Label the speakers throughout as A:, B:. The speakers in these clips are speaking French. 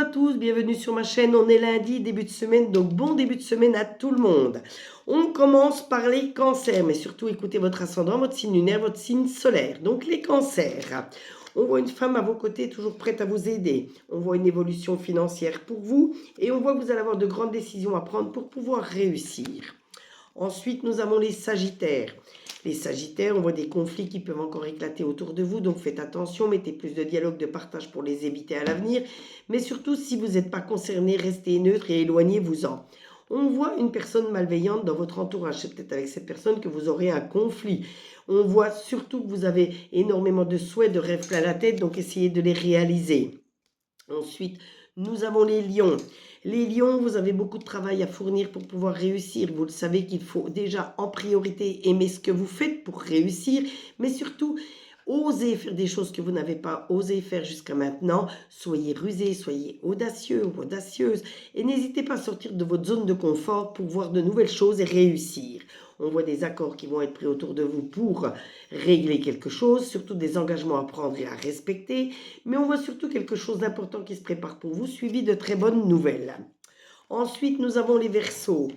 A: à tous, bienvenue sur ma chaîne. On est lundi, début de semaine, donc bon début de semaine à tout le monde. On commence par les cancers, mais surtout écoutez votre ascendant, votre signe lunaire, votre signe solaire. Donc les cancers, on voit une femme à vos côtés toujours prête à vous aider. On voit une évolution financière pour vous et on voit que vous allez avoir de grandes décisions à prendre pour pouvoir réussir. Ensuite, nous avons les sagittaires. Les sagittaires, on voit des conflits qui peuvent encore éclater autour de vous, donc faites attention, mettez plus de dialogue, de partage pour les éviter à l'avenir. Mais surtout, si vous n'êtes pas concerné, restez neutre et éloignez-vous-en. On voit une personne malveillante dans votre entourage. C'est peut-être avec cette personne que vous aurez un conflit. On voit surtout que vous avez énormément de souhaits, de rêves plein la tête, donc essayez de les réaliser. Ensuite, nous avons les lions. Les lions, vous avez beaucoup de travail à fournir pour pouvoir réussir. Vous le savez qu'il faut déjà en priorité aimer ce que vous faites pour réussir, mais surtout osez faire des choses que vous n'avez pas osé faire jusqu'à maintenant. Soyez rusés, soyez audacieux ou audacieuse et n'hésitez pas à sortir de votre zone de confort pour voir de nouvelles choses et réussir. On voit des accords qui vont être pris autour de vous pour régler quelque chose, surtout des engagements à prendre et à respecter, mais on voit surtout quelque chose d'important qui se prépare pour vous, suivi de très bonnes nouvelles. Ensuite, nous avons les Verseaux.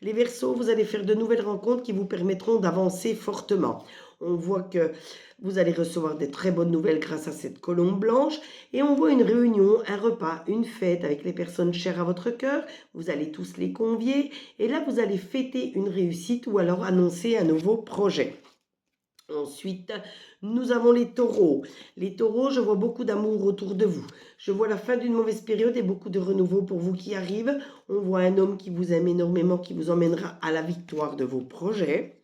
A: Les Verseaux, vous allez faire de nouvelles rencontres qui vous permettront d'avancer fortement. On voit que vous allez recevoir des très bonnes nouvelles grâce à cette colombe blanche et on voit une réunion, un repas, une fête avec les personnes chères à votre cœur. Vous allez tous les convier et là, vous allez fêter une réussite ou alors annoncer un nouveau projet. Ensuite, nous avons les taureaux. Les taureaux, je vois beaucoup d'amour autour de vous. Je vois la fin d'une mauvaise période et beaucoup de renouveau pour vous qui arrive. On voit un homme qui vous aime énormément, qui vous emmènera à la victoire de vos projets.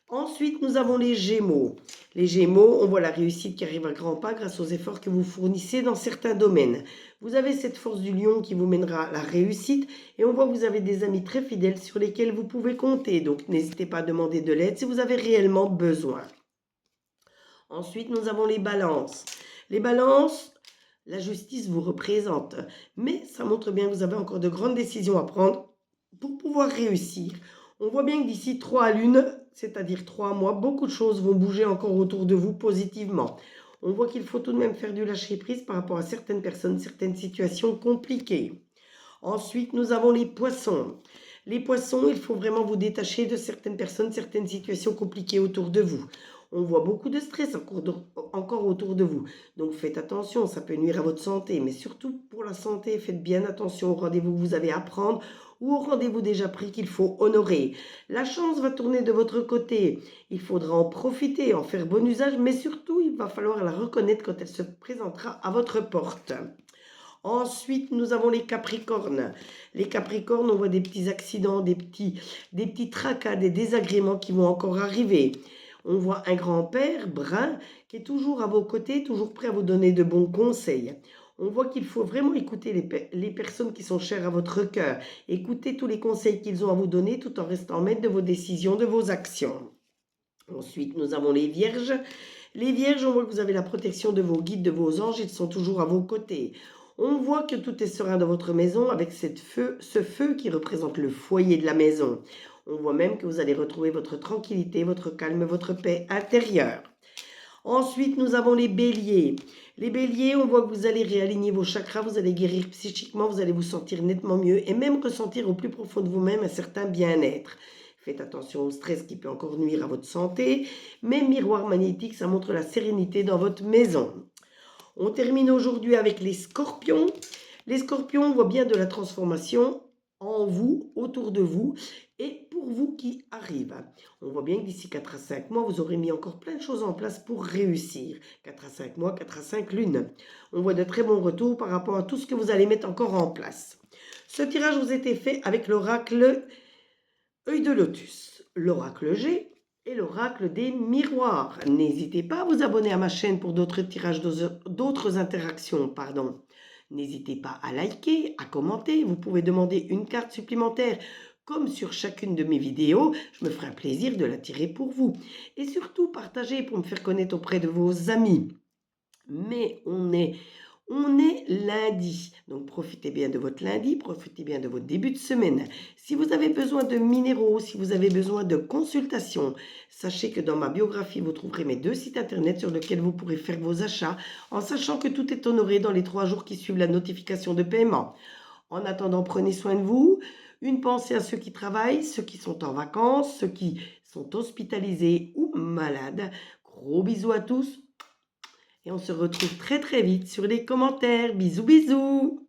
A: Ensuite, nous avons les Gémeaux. Les Gémeaux, on voit la réussite qui arrive à grands pas grâce aux efforts que vous fournissez dans certains domaines. Vous avez cette force du lion qui vous mènera à la réussite et on voit que vous avez des amis très fidèles sur lesquels vous pouvez compter. Donc, n'hésitez pas à demander de l'aide si vous avez réellement besoin. Ensuite, nous avons les balances. Les balances, la justice vous représente, mais ça montre bien que vous avez encore de grandes décisions à prendre pour pouvoir réussir. On voit bien que d'ici 3 lunes, c'est-à-dire 3 mois, beaucoup de choses vont bouger encore autour de vous positivement. On voit qu'il faut tout de même faire du lâcher-prise par rapport à certaines personnes, certaines situations compliquées. Ensuite, nous avons les poissons. Les poissons, il faut vraiment vous détacher de certaines personnes, certaines situations compliquées autour de vous. On voit beaucoup de stress encore autour de vous. Donc faites attention, ça peut nuire à votre santé. Mais surtout pour la santé, faites bien attention au rendez-vous que vous avez à prendre ou au rendez-vous déjà pris qu'il faut honorer. La chance va tourner de votre côté. Il faudra en profiter, en faire bon usage, mais surtout il va falloir la reconnaître quand elle se présentera à votre porte. Ensuite, nous avons les Capricornes. Les Capricornes, on voit des petits accidents, des petits tracas, des désagréments qui vont encore arriver. On voit un grand-père brun qui est toujours à vos côtés, toujours prêt à vous donner de bons conseils. On voit qu'il faut vraiment écouter les personnes qui sont chères à votre cœur. Écoutez tous les conseils qu'ils ont à vous donner tout en restant maître de vos décisions, de vos actions. Ensuite, nous avons les Vierges. Les Vierges, on voit que vous avez la protection de vos guides, de vos anges, ils sont toujours à vos côtés. On voit que tout est serein dans votre maison avec ce feu qui représente le foyer de la maison. On voit même que vous allez retrouver votre tranquillité, votre calme, votre paix intérieure. Ensuite, nous avons les béliers. Les béliers, on voit que vous allez réaligner vos chakras, vous allez guérir psychiquement, vous allez vous sentir nettement mieux et même ressentir au plus profond de vous-même un certain bien-être. Faites attention au stress qui peut encore nuire à votre santé, mais miroir magnétique, ça montre la sérénité dans votre maison. On termine aujourd'hui avec les scorpions. Les scorpions, on voit bien de la transformation en vous, autour de vous et pour vous qui arrivent. On voit bien que d'ici 4 à 5 mois, vous aurez mis encore plein de choses en place pour réussir. 4 à 5 mois, 4 à 5 lunes. On voit de très bons retours par rapport à tout ce que vous allez mettre encore en place. Ce tirage vous a été fait avec l'oracle Œil de Lotus, l'oracle G et l'oracle des miroirs. N'hésitez pas à vous abonner à ma chaîne pour d'autres tirages, d'autres interactions, N'hésitez pas à liker, à commenter. Vous pouvez demander une carte supplémentaire comme sur chacune de mes vidéos. Je me ferai un plaisir de la tirer pour vous. Et surtout, partagez pour me faire connaître auprès de vos amis. Mais on est On est lundi, donc profitez bien de votre lundi, profitez bien de votre début de semaine. Si vous avez besoin de minéraux, si vous avez besoin de consultations, sachez que dans ma biographie, vous trouverez mes 2 sites internet sur lesquels vous pourrez faire vos achats, en sachant que tout est honoré dans les 3 jours qui suivent la notification de paiement. En attendant, prenez soin de vous. Une pensée à ceux qui travaillent, ceux qui sont en vacances, ceux qui sont hospitalisés ou malades. Gros bisous à tous et on se retrouve très très vite sur les commentaires. Bisous bisous!